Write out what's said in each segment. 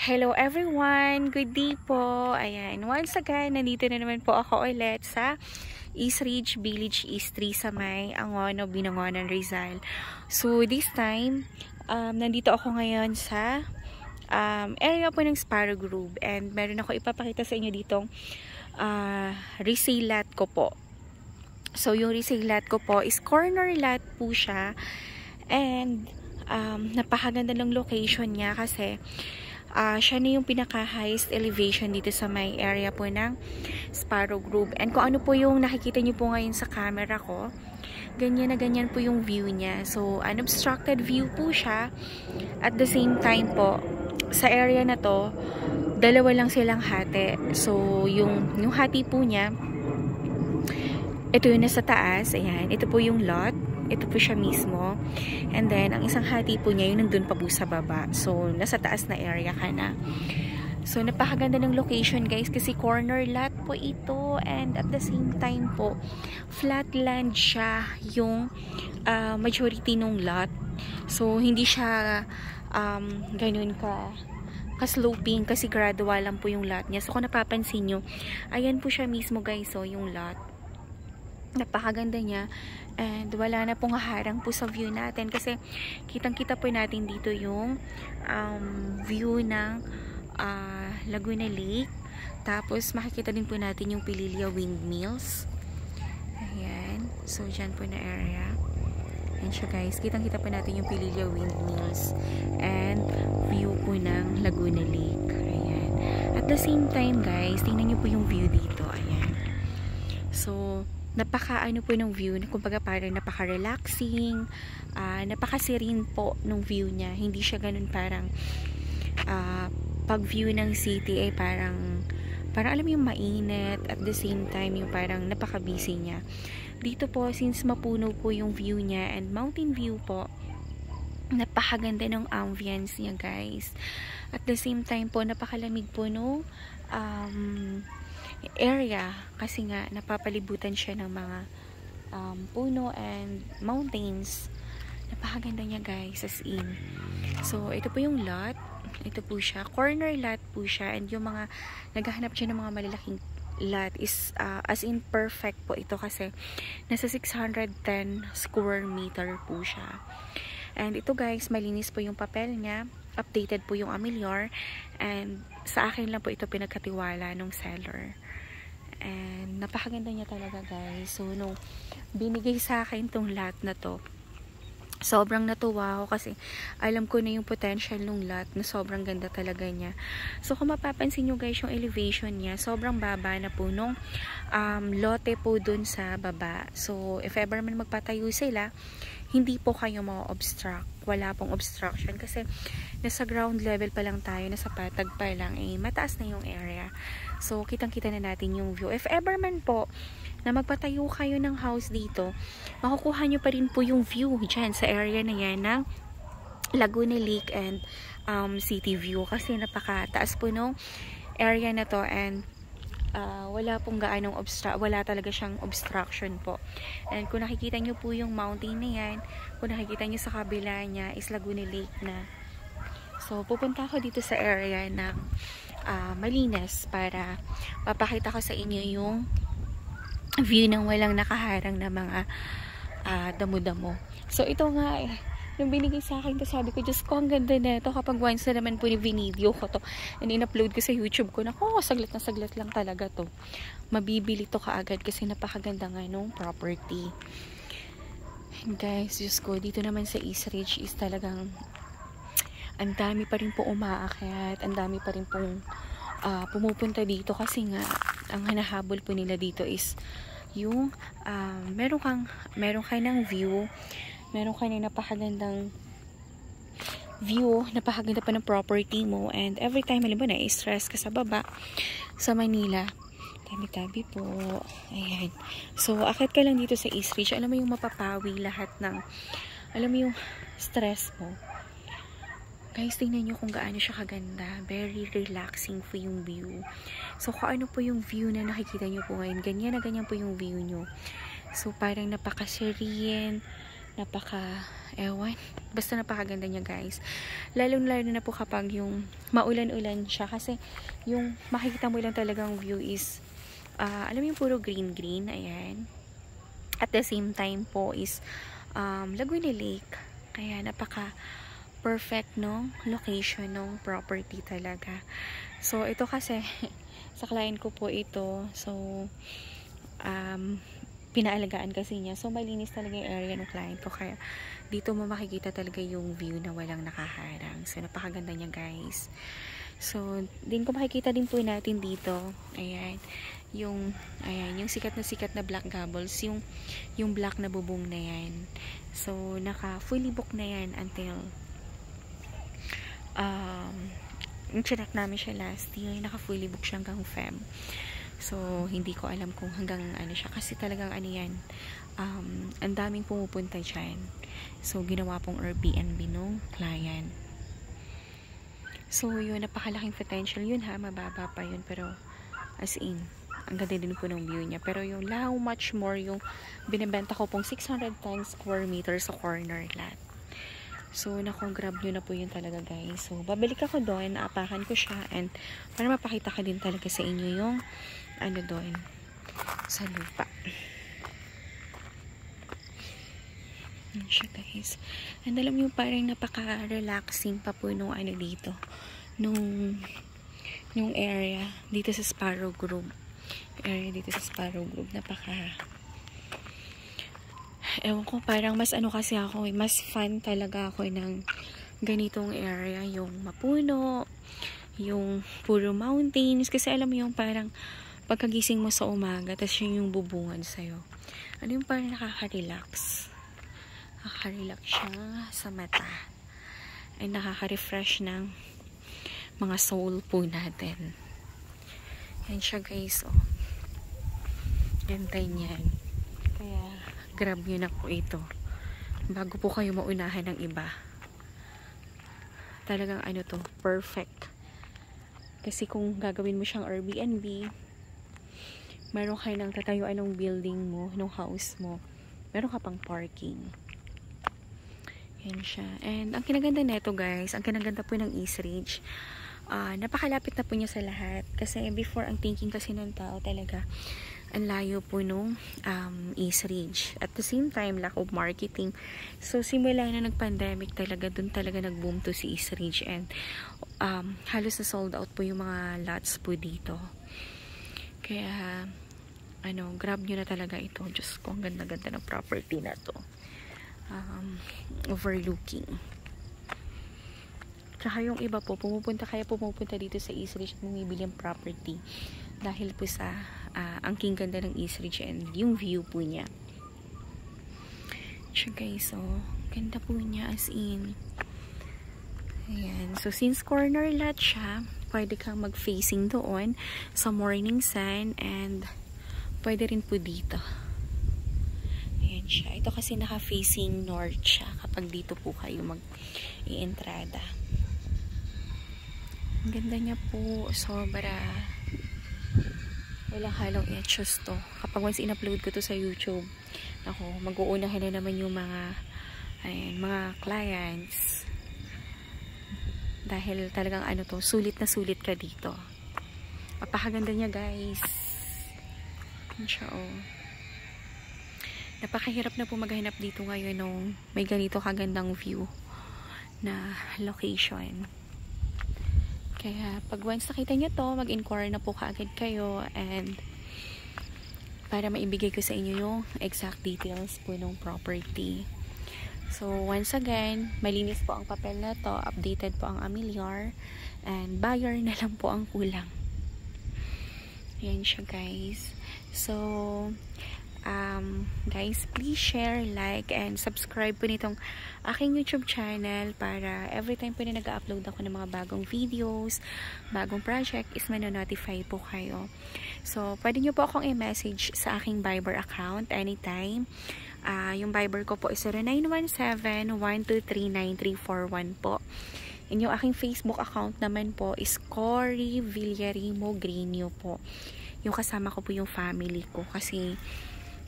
Hello everyone! Good day po! Ayan, once again, nandito na naman po ako ulit sa East Ridge Village East 3 sa may Angono, Binangonan, Rizal. So, this time, nandito ako ngayon sa area po ng Sparrow Grove and meron ako ipapakita sa inyo ditong resale lot ko po. So, yung resale lot ko po is corner lot po siya and napakaganda ng location niya kasi siya na yung pinaka-highest elevation dito sa may area po ng Sparrow Grove. And kung ano po yung nakikita nyo po ngayon sa camera ko, ganyan na ganyan po yung view niya. So, unobstructed view po siya. At the same time po, sa area na to, dalawa lang silang hati. So, yung hati po niya, ito yung nasa taas. Ayan, ito po yung lot. Ito po siya mismo. And then, ang isang hati po niya, yung nandun pa po sa baba. So, nasa taas na area ka na. So, napakaganda ng location, guys. Kasi corner lot po ito. And at the same time po, flat land siya yung majority nung lot. So, hindi siya ganun ka-sloping kasi gradual lang po yung lot niya. So, kung napapansin nyo, ayan po siya mismo, guys. So, yung lot. Napakaganda niya and wala na pong harang po sa view natin kasi kitang-kita po natin dito yung view ng Laguna Lake, tapos makikita din po natin yung Pililya Windmills. Ayan, so dyan po na area. Ayan siya, guys, kitang-kita po natin yung Pililya Windmills and view po ng Laguna Lake. Ayan, at the same time, guys, tingnan nyo po yung view dito. Ayan, so napaka-ano po ng view, kumbaga parang napaka-relaxing, napaka-serene po ng view niya. Hindi siya ganun parang pag-view ng city ay parang alam mo yung mainit, at the same time yung parang napaka-busy niya. Dito po, since mapuno po yung view niya and mountain view po, napakaganda ng ambience niya, guys. At the same time po, napakalamig po no area kasi nga napapalibutan siya ng mga puno and mountains. Napakaganda niya, guys, as in. So, ito po yung lot. Ito po siya. Corner lot po siya. And yung mga naghahanap siya ng mga malalaking lot is as in perfect po ito kasi nasa 610 square meter po siya. And ito, guys, malinis po yung papel niya. Updated po yung Amilyar. And sa akin lang po ito pinagkatiwala ng seller. And napakaganda niya talaga, guys. So, nung binigay sa akin tong lot na to, sobrang natuwa ako kasi alam ko na yung potential ng lot na sobrang ganda talaga niya. So, kung mapapansin nyo, guys, yung elevation niya, sobrang baba na po nung lote po dun sa baba. So, if ever man magpatayo sila, hindi po kayo ma-obstruct. Wala pong obstruction kasi nasa ground level pa lang tayo, nasa patag pa lang, mataas na yung area. So, kitang-kita na natin yung view. If ever man po na magpatayo kayo ng house dito, makukuha nyo pa rin po yung view dyan sa area na yan ng Laguna Lake and City View kasi napakataas po nung area na to and wala pong gaanong wala talaga siyang obstruction po. And kung nakikita nyo po yung mountain na yan, kung nakikita nyo sa kabila niya is Laguna Lake na. So, pupunta ako dito sa area ng Malinas para papakita ko sa inyo yung view ng walang nakaharang na mga damo-damo. So, ito nga nung binigay sa akin to, sabi ko, Diyos ko, ang ganda na ito kapag once na naman po video ko to and in-upload ko sa YouTube ko, naku, saglit na saglit lang talaga to. Mabibili to kaagad kasi napakaganda nga nung property. And guys, Diyos ko, dito naman sa East Ridge is talagang ang dami pa rin po umaakyat, ang dami pa rin pong pumupunta dito kasi nga ang hinahabol po nila dito is yung meron kayo ng view, meron kayo ng napakagandang view, napakaganda pa ng property mo, and every time halimbawa na-stress ka sa baba sa Manila, tabi-tabi po, ayan. So, akit ka lang dito sa East Ridge, alam mo yung mapapawi lahat ng, alam mo yung stress mo. Guys, tingnan nyo kung gaano siya kaganda. Very relaxing po yung view. So, kung ano po yung view na nakikita nyo po ngayon, ganyan na ganyan po yung view nyo. So, parang napaka-serene, ewan, basta napakaganda niya guys. Lalo na po kapag yung maulan-ulan siya, kasi yung makikita mo lang talagang view is alam mo yung puro green, ayan. At the same time po is Laguna Lake, kaya perfect no location ng property talaga. So ito kasi sa client ko po ito, so pinaalagaan kasi niya, so malinis talaga yung area ng client ko, kaya dito mo makikita talaga yung view na walang nakaharang. So napakaganda niya guys. So din ko makikita din po natin dito, ayan yung sikat na black gables, yung black na bubong na yan. So naka fully book na yan until chinek namin siya last year, naka fully book siya hanggang Feb. So hindi ko alam kung hanggang ano siya, kasi talagang ano yan, ang daming pumupunta dyan. So ginawa pong Airbnb nung client. So yun, napakalaking potential yun ha, mababa pa yun, pero as in ang ganda din po ng view niya. Pero yung how much more yung binibenta ko pong 610 square meters sa corner lot. So grab nyo na po yun talaga guys. So babalik ako doon, aapakan ko siya, and para mapakita ka din talaga sa inyo yung ano doon sa lupa. Yan siya guys. And alam nyo, parang napaka-relaxing pa po nung ano dito, nung area dito sa Sparrow Grove. Ewan ko, parang mas ano kasi ako, mas fun talaga ako ng ganitong area, yung mapuno, yung puro mountains, kasi alam mo yung parang pagkagising mo sa umaga, tas yung bubungan sa'yo, ano yung parang nakaka-relax siya sa mata, ay nakaka-refresh ng mga soul po natin. Yan siya guys, oh. Gantay niyan. Kaya grab nyo na po ito bago po kayo maunahan ng iba. Talagang ano to, perfect. Kasi kung gagawin mo siyang Airbnb, meron kayo ng tatayuan ng building mo, ng house mo, meron ka pang parking. Yan siya. And ang kinaganda nito guys, ang kinaganda po ng East Ridge, napakalapit na po niya sa lahat. Kasi before, ang thinking kasi ng tao talaga, ang layo po nung East Ridge. At the same time, lack of marketing. So simula na nag-pandemic talaga, dun talaga nag-boom to si East Ridge, and halos na sold out po yung mga lots po dito. Kaya grab nyo na talaga ito. Diyos ko, ang ganda-ganda ng property na to. Overlooking. Tsaka yung iba po, pumupunta dito sa East Ridge at bumibili ng property dahil po sa ang ganda ng East Ridge and yung view po niya. So guys, so ganda po niya as in. Ayan. So since corner lot siya, pwede kang mag-facing doon sa morning sun, and pwede rin po dito. Ayan siya. Ito kasi naka-facing north siya kapag dito po kayo mag-i-entrada. Ang ganda niya po, sobra. Walang halong etchos to. Kapag once in-upload ko to sa YouTube, ako, mag-uunahan na naman yung mga clients. Dahil talagang sulit na sulit ka dito. Napakaganda niya guys. Yan siya, oh. Napakahirap na po maghanap dito ngayon nung may ganito kagandang view na location. Kaya pag once nakita nyo to, mag-inquire na po kaagad kayo, and para maibigay ko sa inyo yung exact details po ng property. So once again, malinis po ang papel na to, updated po ang amilyar, and buyer na lang po ang kulang. Ayan siya guys. So guys, please share, like, and subscribe po nitong aking YouTube channel para every time po na nag-upload ako ng mga bagong videos, bagong project, is manonotify po kayo. So pwede nyo po akong i-message sa aking Viber account anytime. Yung Viber ko po is 0917-123-9341 po. And yung aking Facebook account naman po is Cory Villarimo Grino po. Yung kasama ko po yung family ko, kasi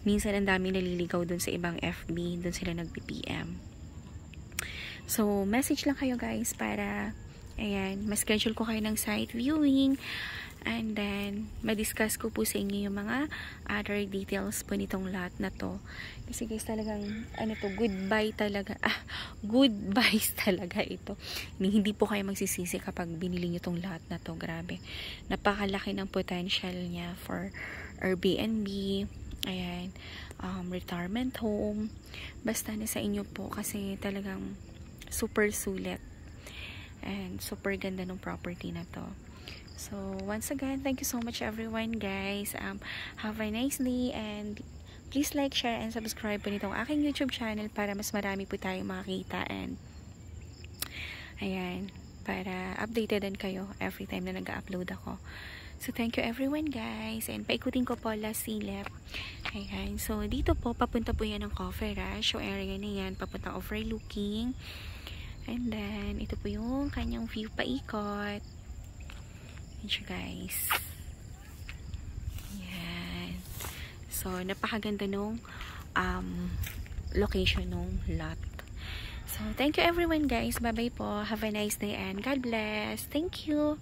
minsan ang dami naliligaw dun sa ibang FB, dun sila nag-PM. So, message lang kayo guys para, ayan, ma-schedule ko kayo ng site viewing. And then, ma-discuss ko po sa inyo yung mga other details po nitong lot na to. Kasi guys, talagang, goodbye talaga. Goodbyes talaga ito. Hindi po kayo magsisisi kapag binili nyo tong lot na to. Grabe. Napakalaki ng potential niya for Airbnb. Ayan. Retirement home. Basta na sa inyo po kasi talagang super sulit. And super ganda ng property na to. So, once again, thank you so much everyone guys. Have a nice day and please like, share, and subscribe po nitong aking YouTube channel para mas marami po tayong makakita and ayan, para updated din kayo every time na nag-upload ako. So, thank you everyone guys and paikutin ko po last silip. Ayan, so dito po, papunta po yan ng Coffee Rush. So, area na yan, papuntang overlooking. And then, ito po yung kanyang view paikot. Guys. Yan. So, napakaganda nung location nung lot. So, thank you everyone guys. Bye-bye po. Have a nice day and God bless. Thank you.